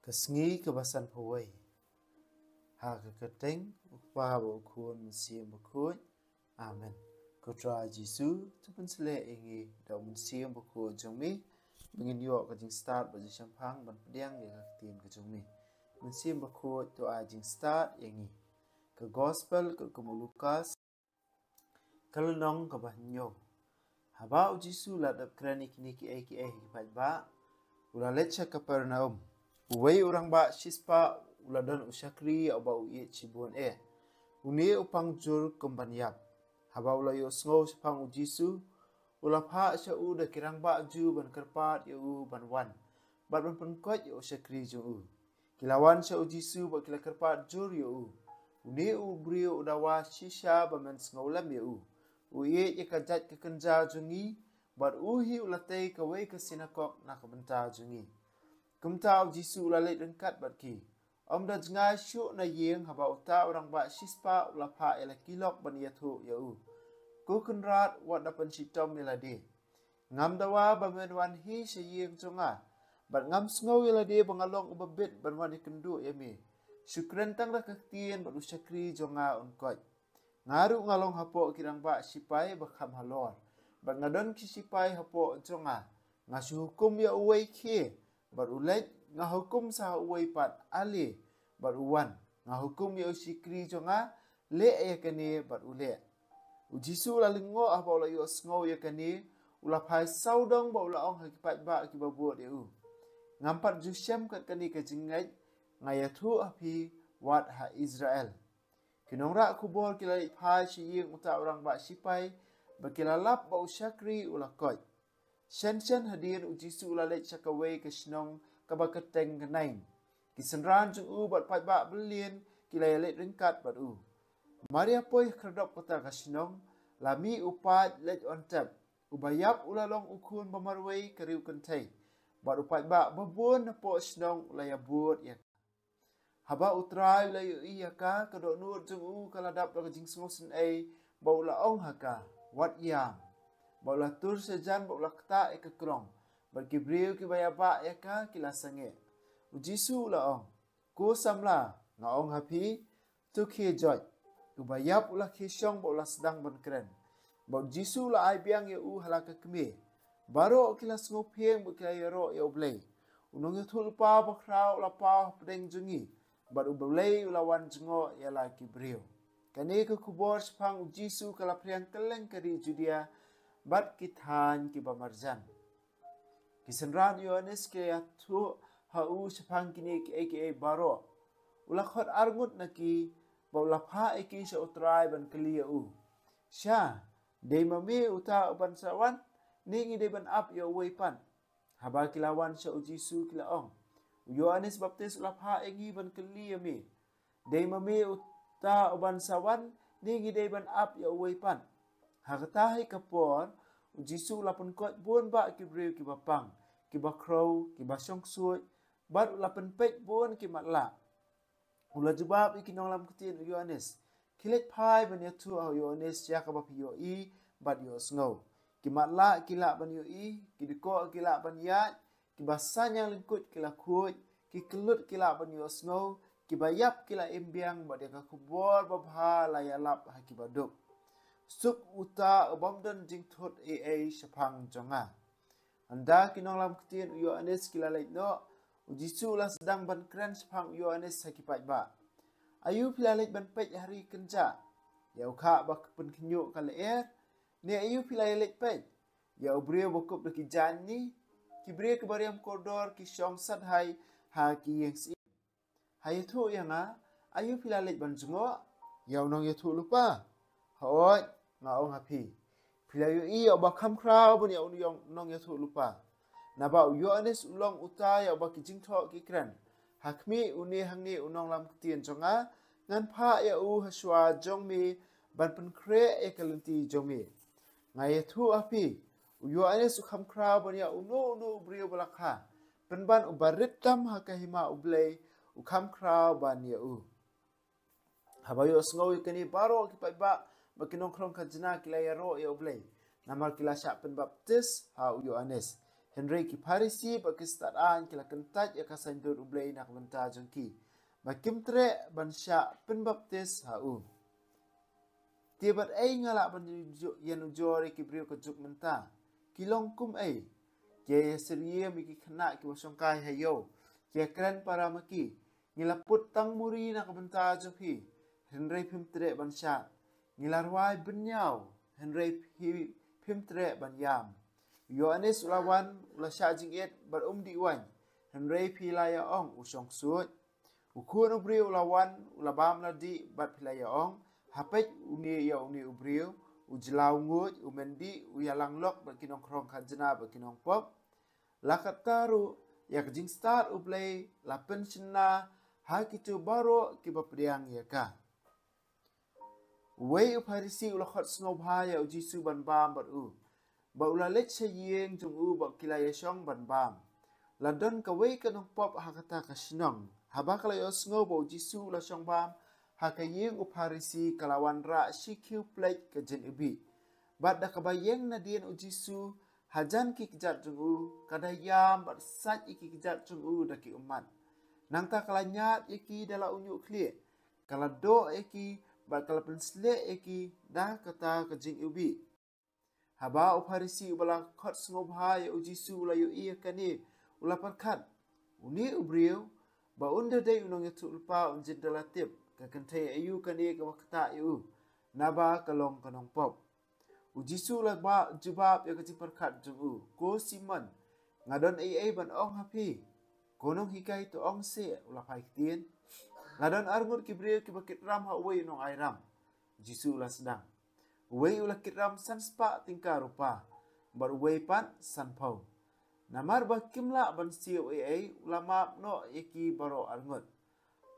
Kesengi kebasan pawai. Ha keteng ukpa bo kun sim bukun. Amen. Kutra Jisu tu pun sele ingi da mun sim bukun jongmi. Mengin yo ka jing start ba jing champang ban pediang ya ka tim ka jongmi. Mun sim bukun tu a jing start yangi. Ke gospel ke Lukas kalnong ka bahnyo. Haba u Jisu la dap krani kini ki pai ba. Ula lecha Kapernaum. Uwei orang ba shispa uladan usyakri aba uye cibun Uni upang jur kembanyap. Haba ula yo sngow sepang u Jisu. Ula pa sya u da kirang ba ju ban kerpat ya u ban wan. Bat ban penkot ya usyakri ju u. Kilawan sya u Jisu ba kila kerpat jur ya u. Uni u brio udawa shisha ba men sngow lam ya u. Uye ya kajat kekenja jungi. Bat uhi ulatay kawai ke sinakok na kabenta jungi. Kumtau Jisu ulalai dengkat bat ki. Om da jengai syuk na yeng haba uta orang ba shispa ulapa ela kilok ban yathu ya u. Ku kenrat wat dapan sitom yelade. Ngam dawa ba menwan hi se yeng jonga. Bat ngam sngow yelade bangalong ubabit ban wan ikendu yami. Syukran tang da kektien bat usyakri jonga unkot. Ngaru ngalong hapo kirang ba sipai bakham halor. Bat ngadon ki sipai hapo jonga. Ngasu hukum ya uwei ki. Bat ulek nga hukum sa uwei pat ali. Bat uwan nga hukum ya usikri jonga le ya kani bat ule. U Jisu la lingo apa ula yo sngow ya kani ula pai saudong ba ula ong hakipat ba akiba buat ya u. Ngampat jusyam kat kani ka jingai ngayatu api wat ha Israel. Kinongra kubor kila pai si yeng uta orang ba sipai bakilalap ba usyakri ula koi. Shen hadir u Jisu ula lech sakawai ke sinong kabakateng kenain. Kisenran jung u bat pai ba belien kila ya lech ringkat bat u. Maria poi kerdop kota kasinong lami upat lech ontap. Ubayap ulalong ukun bamarwai keriu kentai. Bat upat ba babun napo sinong ulaya buat ya. Haba utrai ulayu iya ka kedok nur jung u kaladap laga jing sengosen ba ulaong haka wat yang. Baulah tur sejan baulah kata ke kerong. Berkibriu ki bayaba ya ka kila sange. U Jisu la ong. Ku samla nga ong hapi tu ki joj. U bayap ulah ki syong baulah sedang berkeren. Bau Jisu la ai biang ya u halaka kemi. Baro kila sngopeng bu kila yaro ya ublay. Unong ya tulpa bakrau la pa pedeng jungi. Bat u blay ulawan jengo ya la kibriu. Kani ke kubor sepang u Jisu kala priang keleng kari Judea. Bat kithan ki bamarjan. Kisenran Yohanes ke atu hau sepang kini ki baro. Ulakot arngut na ki baula pa ki sa utrai ban kelia u. Sya, dey mami uta uban sawan, ningi dey ban ap ya uwaipan. Haba kilawan sa u Jisu kilaong. Yohanes baptis ulapa engi ban kelia mi. Dey mami uta uban sawan, ningi dey ban ap ya uwaipan. Hakatahi kapor, u Jisu lapan kot buon ba kibriu ki bapang, ki bakrau, ki basyong suit, bat lapan pek buon ki matla. Ula jubab ikinong lam kutin u Yohanes. Kilet pai ban yatu au Yohanes ya kabap yo i bat yo sngow. Ki matla kila ban yo i, ki diko kila ban yat, ki basan yang lingkut kila kuit, ki kelut kila ban yo sngow, ki bayap kila imbiang bat ya kakubor babha layalap hakibaduk. Suk uta abamdan jing thot sepang jonga. Anda kinong lam ketien u Yohanes kila lait no. U Jisu la sedang ban keren sepang u Yohanes sakipat ba. Ayu pila lait ban pej hari kenja. Ya uka bak pen kenyuk kala Ni ayu pila lait pej. Ya ubrio bokup deki jani. Kibrio ke bariam koridor ki syong sadhai ha ki yang si. Hayu tu yang ayu pila lait ban jengo. Ya unong ya tu lupa. Hoi, nga ong hapi. Pila yu i oba kam krau bun ya unong nong ya tu lupa. Naba u Yohanes ulong uta ya oba ki jingtok ki kren. Hakmi uni hangni unong lam ketien jonga. Ngan pa ya u haswa jong mi ban pen kre kalenti jong mi. Nga ya tu hapi. U Yohanes u kam krau bun ya unu brio balakha. Penban u baritam hakahima ublay u kam krau ban ya u. Habayo sngow kani baro ki pa ba makinong krong kajna kila yaro ya ublay. Namar kila syak pen baptis ha u Yohanes. Henry ki Parisi ba ki start an ki la kentat ya kasan dur ublay nak benta jengki. Ba kim tre ban sya pen baptis hau. Tibat ai ngala ban yan ujori ki brio ko juk menta. Kilong kum ai. Ke serie mi ki kena ki wasongkai hayo. Ke keren para maki. Ngilaput tang muri nak benta jengki. Henry pim tre ban sya. Ngilarwai benyau. Henry pim tre ban yam. Yohanes ulawan ula sya jinget bar di wan. Henry pilaya ong usong suot. Ukun ubri ulawan ulabam ladi bat pilaya ong. Hapet uni ya uni ubriu. Ujlau ngut umendi uyalang lok bat kinong krong kanjena bat kinong pop. Lakat taru ya kejing start ublay la pensiona hakitu baro kibapdiang ya ka. Wei uparisi ulakot snobhaya ujisu ban bam bat ba ula let sayeng jung ba kilaya syong ban bam. Ladon ka wei kanong pop hakata kasinong. Haba kalayo sngo ba ujisu ula syong bam. Hakayeng uparisi kalawan ra CQ plate ke jen ubi. Bat da kabayeng na dian ujisu hajan ki kejat jung kadayam bat sat iki kejat jung daki umat. Nangta kalanyat iki dala unyu kli. Kala do iki bat kala pensle iki dah kata ke jen ubi. Haba uparisi ubala kot ngobha ya ujisu ula yu iya kani ula parkat. Uni ubriu ba unda day unong yatu ulpa unjid dalatip ka kentay ayu kani ka wakata yu naba kalong kanong pop. Ujisu ula ba jubab ya kati parkat jungu ko siman ngadon ay ban ong hapi konong hikay to ong se ula paiktin. Ngadon arngur kibriu kibakit ram haway nong ay ram. Ujisu ula sedang. Uwei ula kiram san spa tingka rupa. Bar uwei pan san pau. Namar ba kimla ban siyo ai ulama no iki baro arngot.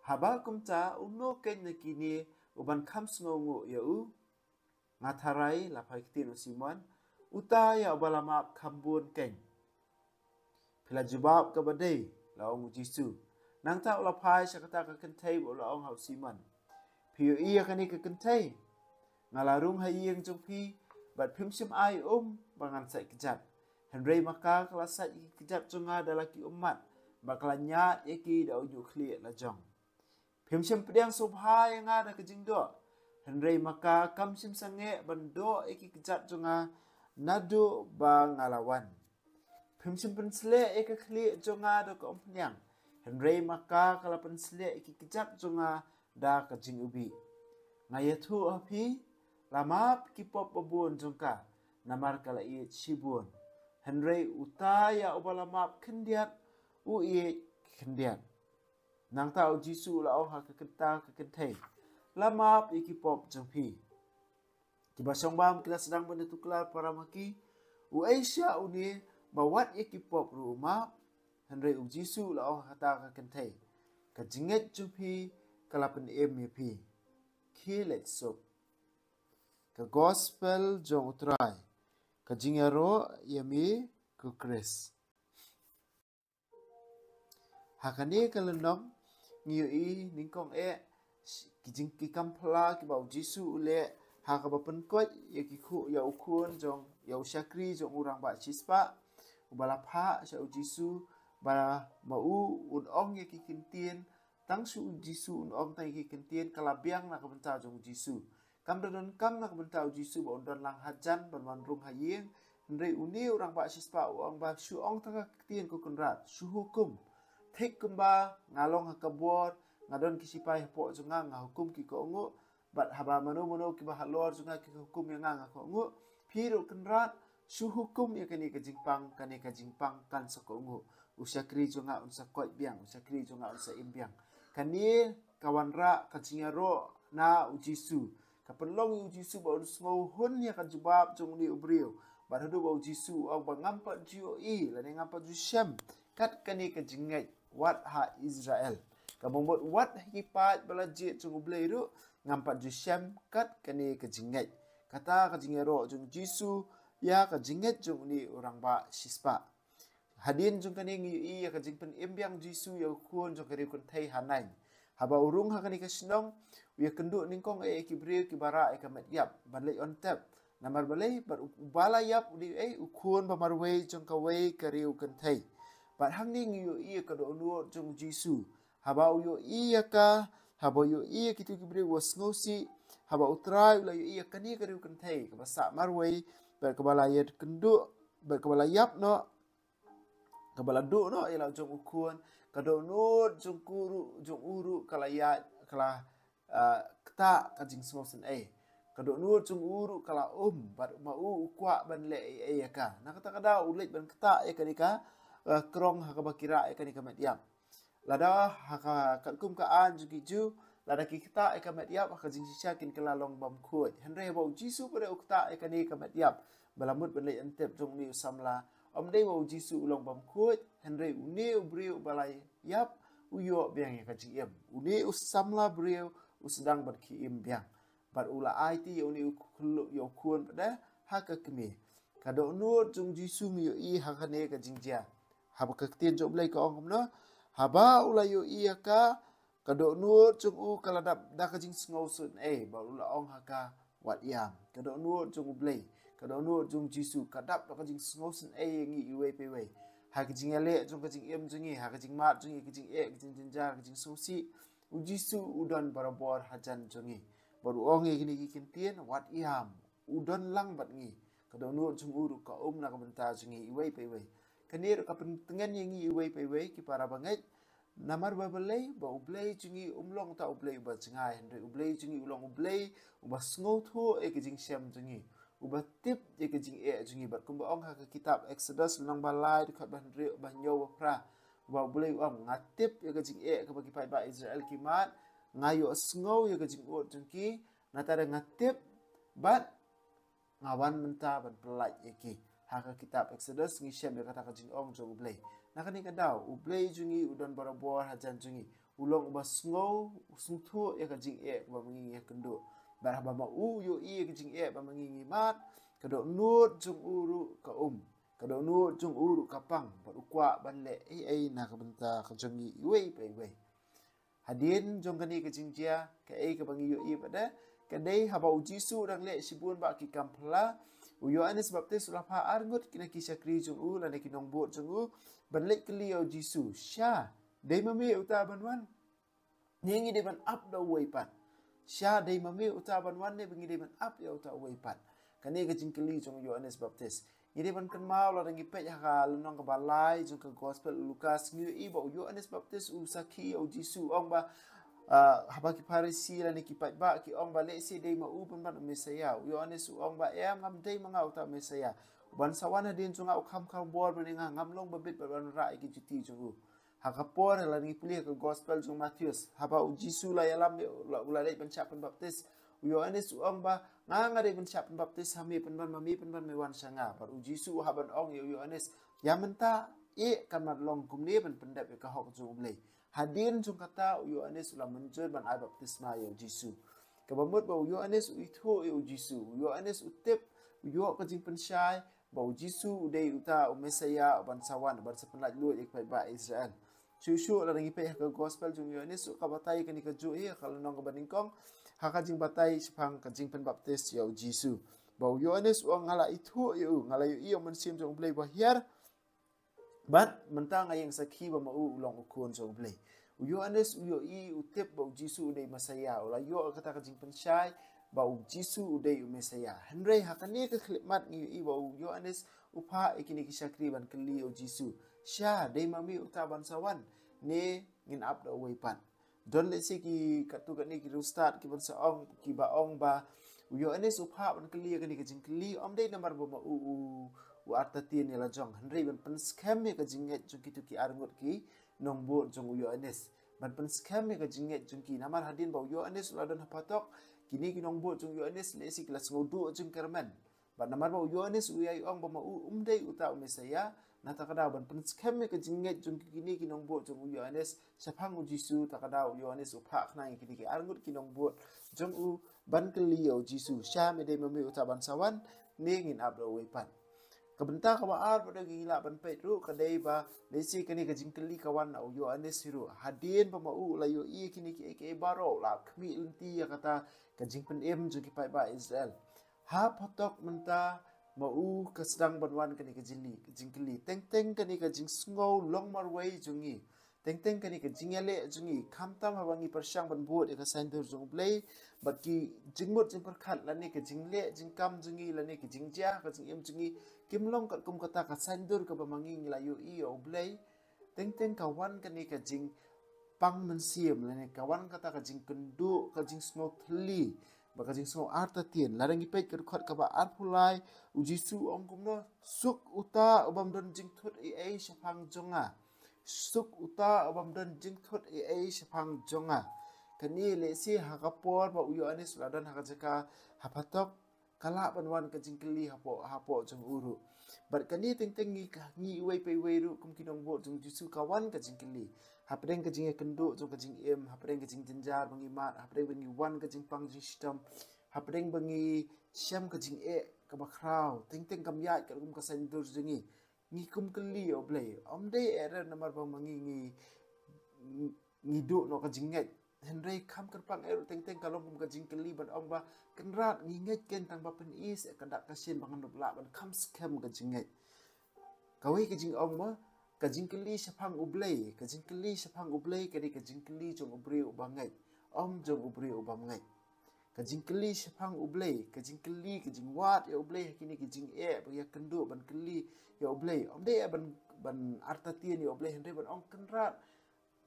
Haba kumta uno ken nakini uban kam sngongu ya ngatarai la paiktin usimon uta ya ubalama kambun ken. Pila jubab ka badai la ong Jisu. Nang ta ula pai sakata ka kentai ula ong hausiman. Piyo iya kani ka kentai. Ngalarung hayeng jongpi bat pimsim ai bangan sai kejat. Henry maka kelasat iki kejat jonga dalaki umat bakalanya iki da unyu khli la jong. Pimsim pediang sobha yang ada kejingdo. Henry maka kamsim sange bando iki kejat jonga nadu bangalawan. Pimsim pensle iki khli jonga da ko umpenyang. Henry maka kala pensle iki kejat jonga da kejing ubi. Ngayatu api lamap kipop babun jongka namar kala iet sibun. Henry utaya ubalamap kendiat iet kendiat. Nang tau Jisu la oh hakekenta kekentay. Lamap ikipop jongpi. Tiba songbam kita sedang benetuklar para maki. Asia uni bawat ikipop rumah. Henry Jisu la oh hata kekentay. Kajinget jongpi kalapen pi. Kilet sok. Ke gospel jong utrai. Ke jingero yami ke kris. Hakani kalendong ngiui ningkong kijing kikampla ki bau Jisu ule hakaba penkot ya kiku ya ukun jong ya usyakri jong urang ba cispa ubala pha sya Jisu ba mau unong ya kikintien tang su Jisu unong tang kikintien kalabiang na kabenta jong Jisu. Kam don kam nak bentau Jisu ba undon lang hajan ban mandrung hayeng ndrei uni orang ba sispa uang ba su ong tanga tien ko kunrat su hukum thek kumba ngalong hakabor ngadon kisipai po junga nga hukum ki ko ngu bat haba mano ki ba halor junga ki hukum yang nga ko ngu piru kunrat su hukum ya kani ka jingpang kan sa ko ngu usyakri junga unsa koi biang usyakri junga unsa imbiang kani kawanra kajingaro na Jisu kapelong Jisu ba usmo hun ya kan jubab jong ni ubriu baradu ba Jisu au ba ngampa jiu la ngampa ju syam kat kani ka jingai wat ha Israel kabomot wat hipat balaje jong ubleiru ngampa ju syam kat kani ka jingai kata ka jingero jong Jisu ya ka jinget jong ni orang ba sispa hadin jong kani ngi ya ka jingpen imbiang Jisu ya kun jong kari kun thai hanai haba urung ha kani ka sinong ya kenduk ningkong kibriu kibara kamet yap banlei on tap namar balai bar bala yap udi ukun ba marwei jong kawei kariu kan thai bar hangning yo iya ka do nuot jong Jisu haba yo iya ka haba yo iya kitu kibre was ngosi haba utrai la yo iya kani kariu kan thai ka sa marwei bar kabala yet kendu bar kabala yap no kabala do no ila jong ukun ka do nuot jong kuru jong uru kala ya kala kta ka jing smosen kadok nuot jung uru kala bat mau ukwa ban le ka na kata kada ulit ban kata kanika krong ha bakira kanika mediam lada ha ka kum ka an jugi ju lada ki kata ka mediam ka jing siakin kala long bam khoi henre bau Jisu pada ukta kanika mediam balamut ban le antep jung ni samla dei bau Jisu long bam khoi henre uni ubriu balai yap uyo biang ka jing em uni usamla briu usdang bat ki im biang bar ula IT uni ukulu yo kun pada haka kemi kado nuot jung Jisu mi yo I hakane ka jingjia haba ka tien job lai ka ong no haba ula yo I ka kado nuot jung u kala da ka jing ngau sun bar ula ong haka wat yam kado nuot jung blai kado nuot jung Jisu kadap da ka jing ngau sun ngi iwe pe we haka jing ale jung ka jing em jung haka jing mat jung ka jing ka jing jinjar ka jing susi u Jisu udan barabor hajan jungi baru onge gini kikin tien wat iam udon lang bat ngi kadang nuot jung uru ka na ka benta jungi iwei pe wei kanir ka pentengan ngi iwei pe wei ki para bangai namar babelai ba ublei jungi umlong ta ublei ba jingai henry ublei jungi ulong ublei uba sngoto ke jing syam jungi uba tip ke jing jungi bat kumba ong ha ka kitab Exodus nang balai dekat ban ri ban yo pra uba ublei ngatip ke jing ka bagi pai ba Israel kimat ngayo sngau ya kajing uot jengki natara ngatip bat ngawan menta ban pelaj yaki haka kitab Exodus ngisem ya kata kajing ong jo ublei nakani kadau ublei jungi udan barabor hajan jungi ulong ba sngau sungtu ya kajing ba mengingi ya kendo bar ba ma u yo I kajing ba mengingi mat kado nuot jung uru ka kado nuot jung uru kapang ba ukwa ban le na ka benta ka jungi iwei pe wei hadin jong kani ke jingjia ke ke bangi yo I pada ke dei haba Jisu dang le sibun ba ki kampla u Yohanes Baptis ulah pa arngut kina kisah kri jong u la neki nong bot jong u ban le kli yo Jisu sha dei mami uta banwan ngi de ban up da way pan sha dei mami uta banwan ne bangi de ban up ya uta way pan kani ke jing kli jong Yohanes Baptis Jadi ban kan mau la dangi pej ha lunong ka balai jung ka gospel Lukas ngi I ba Yohanes Baptis usaki o Jisu ong ba haba ki Farisi la ni ki paj ba ki ong ba le si dei ma u ban ban Mesaya Yohanes ong ba ngam dei manga uta Mesaya ban sawana din jung au kham kham bor ban ngam long ba bit ban ra ki juti jung ha ka por la ni puli ka gospel jung Matius haba o Jisu la yalam la le ban chap Baptis Yohanes ong ba nga de ban chap Baptis hami ban mami ban mewan sanga par Jisu haban ong Yohanes yamenta kamar long kumni ban pendap ka hok jung le hadin jung kata Yohanes ulah menjur ban ai baptisma Jisu kabamut ba Yohanes itho Jisu Yohanes utip yo ka jing pensyai ba Jisu dei uta Mesaya ban sawan ban sepenlat lu ik ba Israel Shushu la ngi pe ka gospel jung Yohanes ka batai ka ni ka ju kalau nong ka baningkong haka jing batai sepang ka jing pen baptis Jisu ba Yohanes uang ngala itu ngala yu mensim jong blei bahiar bat mentang ayang sakhi ba mau ulong ukun jong blei Yohanes utip ba Jisu dei Mesaya ula yo kata ka jing pen syai ba Jisu dei Mesaya henry hakani ka khlimat ngi ba Yohanes upha ikini kisakri ban kli Jisu sha dei mami utaban sawan ne ngin up da pan don le se ki katu ni ki start ki ban saong ki ba ong ba Yohanes upha ban kli ka ni ka jing kli dei namar ba ma u artatin la jong henry ban pen scam me ka jinget jong ki tu ki arngut ki nong bo jong Yohanes ban pen scam me ka jinget jong ki namar hadin ba Yohanes la don hapatok kini ki nong bo jong Yohanes le se kelas ngodu jong kerman ban namar ba Yohanes uyai ong ba ma dei uta Mesaya na takada ban pen scam me ka jinget jong ki kini ki nong bo jong Yohanes sapang Jisu takada Yohanes upha khna ki ki arngut ki nong bo jong ban kli Jisu sha me dei mami uta ban sawan ne ngin abro wepan kabenta ka baar pada gila ban petru kadai ba lesi kini ka jingkeli kawan au Yohanes siru hadin pa mau la yo kini ki baro la khmi inti ya kata ka jingpen em ju ki pai ba Israel ha potok menta mau ka sedang banwan kani ka jingkeli teng kani ka jing sngo long marway jungi teng kani ka jingele jungi khamtam hawangi persang ban buat ka saindur jung play baki jingmut jing perkhat lani ka jingle jingkam jungi lani ka jingja ka jing em jungi kimlong ka kum kata ka saindur ka bamangi nglayu i o play teng kawan kani ka jing pang mensiam lani kawan kata ka jing kendu ka jing sngo thli baka jing sngo arta tien larang ipet ka khot ka ba arpulai ujisu ongkumno suk uta obam don jing thut e shapang jonga suk uta obam don jing thut e shapang jonga kani le si hakapor ba uyo anis ladan hakajaka hapatok kala banwan ka jingkeli hapo jong uru bar kani teng ngi wei pe wei ru kum kinong bo jong jisu kawan ka jingkeli hapreng ka jing kendo jong ka jing em hapreng ka jing jenjar bangi mat hapreng bangi wan ka jing pang jing sistem hapreng bangi syam ka jing ka bakrau teng kam ya ka kum ka sandur jingi ngi kum keli oblay omde era namar bang mangi ngi do no ka jinget henry kam kerpang eru teng kalong kum ka jing keli ban ong ba kenrat ngi nget ken tang ba pen is ka dak ka sin bang no bla ban kam scam ka jinget kawi ka jing ong ma ka jing keli sapang ublay ka jing keli sapang ublay ka di ka jing keli jong ubri ubangai om jong ubri ubangai ka jing keli sapang ublay ka jing keli ka jing wat ya ublay kini ka jing ya kendu ban keli ya ublay om de ban artatien ya ublay henry ban ong kenrat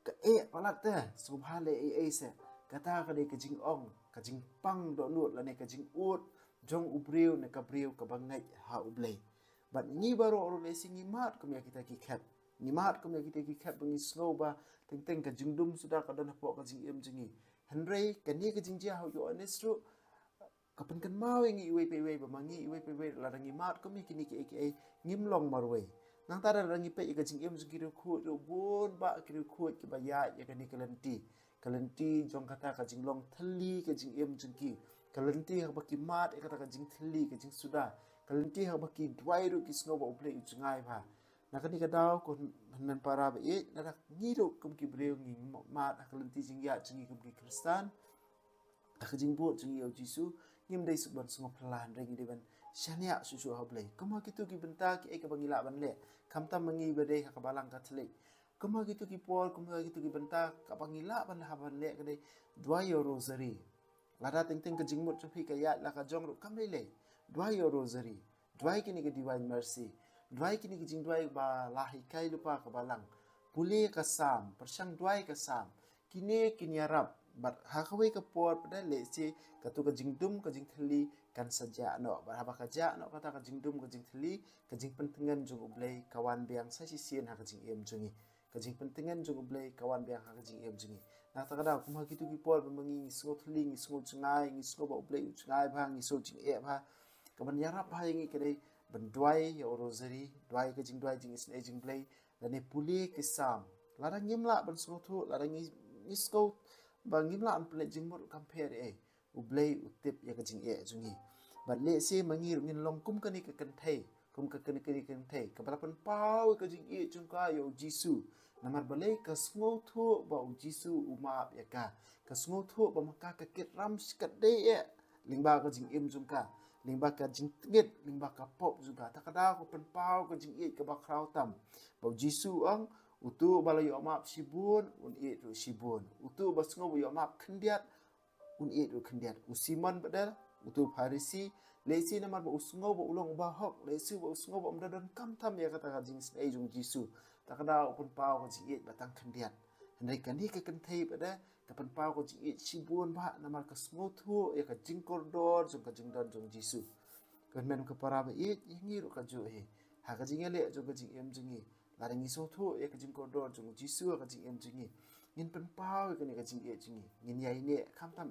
ka palat te subhale se kata ka de ka jing ong ka jing pang do nut la ne ka jing ut jong ubriu ne ka briu ka bangai ha ublay but ni baru orang lesi ngimat kum ya kita kikat ngimat kum ya kita kikat bengi snow ba teng ka jingdum sudah ka dan pok ka jing em jingi henry kani ka jingjia hau yo anesru kapan kan mau ngi iwe pe we ba mangi iwe pe we la ngimat kum kini ki aka ngimlong marwe nang tara rangi pe ka jing em jingi ru khu ru bon ba ki ru khu ki ba ya kani kalenti jong kata ka jinglong thali ka jing em jingi kalenti ha ba ki mat kata ka jing thali ka jing sudah kalenti ha baki dwai ru ki snow ba uple u chungai ba nakani ka daw ko nan para ba na ngiru kum ki breu ngi ma kalenti jing ya chingi kum ki kristan ka jing bo chingi o jisu ngim dei su ban sngo plan reng de ban shania su ha ble kuma ki tu ki benta ki e ka bangila ban le kam tam mangi ba dei ka balang ka thle kuma ki tu ki por kuma ki tu ki benta ka bangila ban ha ban le ka dei dwai rosary lada teng ka jing mo chu ka ya la ka jong ru kam le dwai rosary dwai kini ke divine mercy dwai kini ke jing dwai ba lahi kai lupa ka balang pule ka sam persang dwai ka sam kini arab but hakawe ka por pada le se ka tu ka jing dum ka jing thli kan saja no ba haba ka ja no kata ka jing dum ka jing thli ka jing pentengan jung ublei kawan biang sa si sien ha ka jing em jungi ka jing pentengan jung ublei kawan biang ha ka jing em jungi na ta kada kuma kitu ki por ba mangi ngi thli ngi chungai ngi ba ublei chungai ba ngi so jing e ba kaban yarap ha ngi kere ban dwai ya rosary dwai ka jing dwai jing is jing play lane puli ke sam ladang ngimla ban thu ladang ngi sko ba ngimla an play jing mur compare ublei utip ya ka jing jungi ban le se mangi ngin long kum kani ka kan thai kum ka kani kan thai ka balapan pau ka jing chung ka yo jisu namar balai ka sngo thu ba jisu uma ya ka sngo thu ba maka ka kit ram skat de lingba ka jing em chung ka lingba ka jing tigit lingba ka pop juga takada ko penpau ka jing it ka bakrau tam bau jisu ang utu bala yo map sibun un it ru sibun utu basngo yo map khendiat un it ru khendiat usiman badal utu farisi lesi namar ba usngo ba ulong ba hok lesi ba usngo ba umdadan kam tam ya kata ka jing snai jung jisu takada ko penpau ka jing it batang khendiat hendai kani ka kenthai bada kapan pau ko jing sibun ba namar ka smothu ya ka jing kordor jong ka jing don jong jisu kan men ka para ba ngi ru ka ju he ha ka jing le jong ka jing em jingi la ring so thu ya ka jing kordor jong jisu ka jing em jingi ngin pen pau ka ne ka jing jingi ngin yai ne kham tam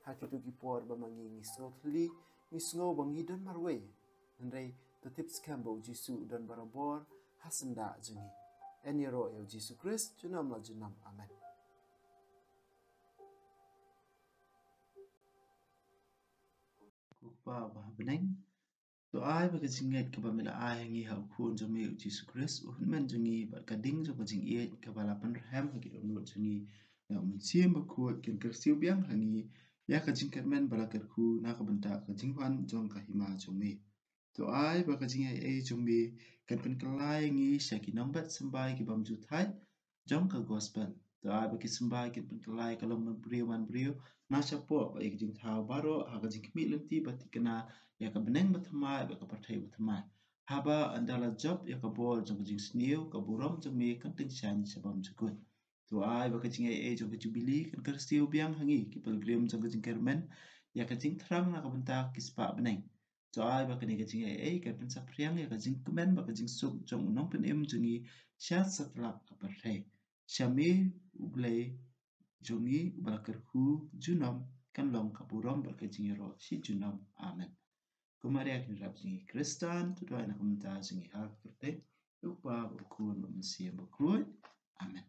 ha ki tu ki por ba mangi ngi sothli ngi sngo bangi don marwe hendai the tips kam bo jisu don barabor hasanda jingi eniro el jisu christ junam la junam amen. Ba beneng to ai ba ka jinget ka ba mila ai ngi ha khun jo me Jesus Christ u men jungi ba ka ding jo ka jing e ka ba la pan ham ha ki do no jungi na mun sim ba khu kin ker siu biang hangi ya ka jing kermen barakat ku na ka benta ka jing pan jong ka hima jong mi to ai ba ka jing ai jong mi kan pen kelai ngi syaki nombat sembai ki bam ju thai jong ka gospel to ai ba ki sembai ki pen kelai kalau man brio na chapo ba ik jing thao baro ha ka jing mi lenti ba ti kana ya ka beneng ba thamai ba ka parthai ba thamai haba andala job ya ka bol jong ka jing sniu ka burom jong mi kan ting shan sabam jukut to ai ba ka jing ai jong ka jubili kan ka stiu biang hangi ki pilgrim jong ka jing kermen ya ka jing thrang na ka benta ki spa beneng to ai ba ka ni ka jing ai ka pen sa priang ya ka jing kemen ba ka jing suk jong nong pen em jongi syat satlak ka parthai syami ublei jongi balakar hu junom kan long ka burom ba ka jing ro si junom amen Kumari akin rap jingi Kristan tu doa na kumta jingi hak kerte. Lupa berkun manusia berkruid. Amin.